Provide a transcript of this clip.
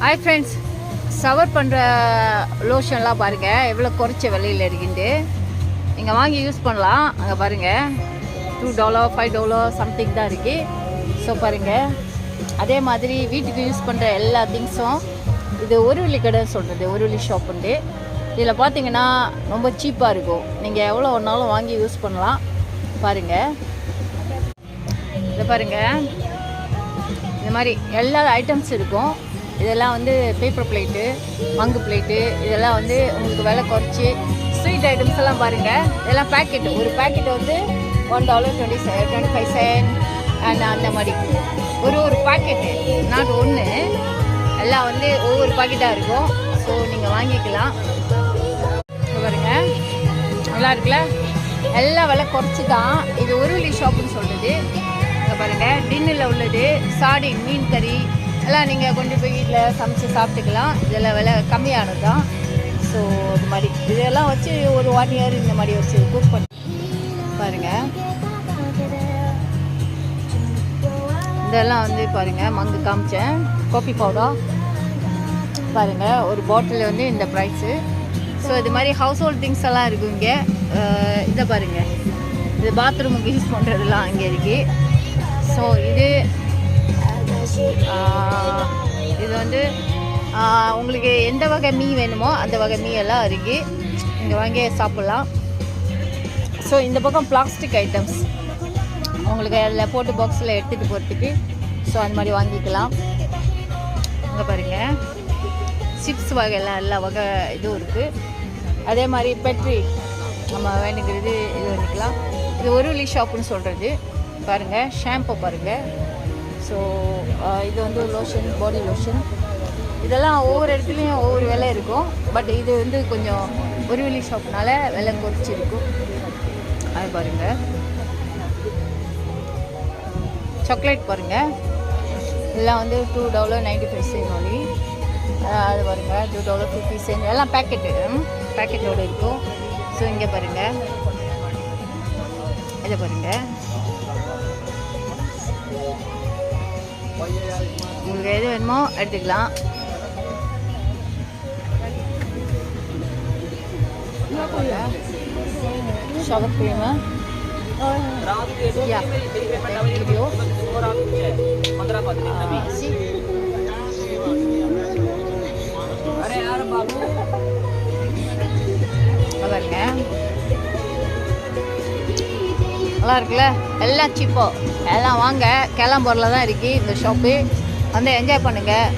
Hi friends, shower பண்ணுற லோஷன்லாம் பாருங்கள் எவ்வளோ குறைச்ச விலையில் இருக்குன்ட்டு. நீங்கள் வாங்கி யூஸ் பண்ணலாம். அங்கே பாருங்கள் $2 $5 சம்திங் தான் இருக்குது. ஸோ பாருங்கள், அதே மாதிரி வீட்டுக்கு யூஸ் பண்ணுற எல்லா திங்ஸும் இது ஒரு வெள்ளி கடை சொல்கிறது, ஒரு வெள்ளி ஷாப்புண்டு. இதில் பார்த்தீங்கன்னா ரொம்ப சீப்பாக இருக்கும். நீங்கள் எவ்வளோ ஒன்றாலும் வாங்கி யூஸ் பண்ணலாம். பாருங்கள், இதை பாருங்கள், இந்த மாதிரி எல்லா ஐட்டம்ஸ் இருக்கும். இதெல்லாம் வந்து பேப்பர் பிளேட்டு, மங்கு பிளேட்டு, இதெல்லாம் வந்து உங்களுக்கு விலை குறைச்சி. ஸ்வீட் ஐட்டம்ஸ் எல்லாம் பாருங்கள், இதெல்லாம் பேக்கெட்டு. ஒரு பேக்கெட்டு வந்து $1.25 அண்ட் அந்த மாதிரி ஒரு பாக்கெட்டு, நாட் ஒன்று, எல்லாம் வந்து ஒவ்வொரு பாக்கெட்டாக இருக்கும். ஸோ நீங்கள் வாங்கிக்கலாம். பாருங்கள், நல்லா இருக்குல்ல? எல்லாம் விலை குறைச்சி தான். இது ஒரு வெள்ளி ஷாப்புன்னு சொல்கிறது. இங்கே பாருங்கள், டின்னில் உள்ளது சாடின், மீன் கறி எல்லாம் நீங்கள் கொண்டு போய் வீட்டில் சமைச்சு சாப்பிட்டுக்கலாம். இதெல்லாம் விலை கம்மியானது தான். ஸோ இது மாதிரி இதெல்லாம் வச்சு ஒரு 1 இயர் இந்த மாதிரி வச்சு குக் பண்ணி பாருங்கள். இதெல்லாம் வந்து பாருங்கள், மங்கு காமிச்சேன். காஃபி பவுடர் பாருங்கள், ஒரு பாட்டில் வந்து இந்த ப்ரைஸு. ஸோ இது மாதிரி ஹவுஸ் ஹோல்ட் திங்ஸ் எல்லாம் இருக்கும் இங்கே. இதை பாருங்கள், இது பாத்ரூமுக்கு யூஸ் பண்ணுறதுலாம் இங்கே இருக்குது. ஸோ இது வந்து உங்களுக்கு எந்த வகை மீ வேணுமோ அந்த வகை மீ எல்லாம் இருக்குது. இங்கே வாங்கி சாப்பிட்லாம். ஸோ இந்த பக்கம் பிளாஸ்டிக் ஐட்டம்ஸ் உங்களுக்கு அதில் போட்டு பாக்ஸில் எடுத்துகிட்டு போகிறதுக்கு. ஸோ அந்த மாதிரி வாங்கிக்கலாம். இங்கே பாருங்கள், சிப்ஸ் வகையெல்லாம் எல்லா வகை இதுவும் இருக்குது. அதே மாதிரி பெட்ரி நம்ம வேணுங்கிறது இது பண்ணிக்கலாம். இது ஒரு வெள்ளி ஷாப்புன்னு சொல்கிறது. பாருங்கள், ஷாம்பு பாருங்கள். ஸோ இது வந்து லோஷன், பாடி லோஷன். இதெல்லாம் ஒவ்வொரு இடத்துலையும் ஒவ்வொரு விலை இருக்கும். பட் இது வந்து கொஞ்சம் ஒரு வெள்ளி ஷாப்னால விலை குறைச்சிருக்கும். அது பாருங்கள், சாக்லேட் பாருங்கள், இதெல்லாம் வந்து $2.95 ஒன்லி. அது பாருங்கள், $2.50 எல்லாம் பேக்கெட்டோடு இருக்கும். ஸோ இங்கே பாருங்கள், இதை பாருங்கள், உங்களுக்கு எது வேணுமோ எடுத்துக்கலாம். ஷவர் க்ரீமு பாருங்க, நல்லா இருக்குல்ல? எல்லாம் சீப்போ, எல்லாம் வாங்க. கிளம்பூரில் தான் இருக்குது இந்த ஷாப்பு. வந்து என்ஜாய் பண்ணுங்கள்.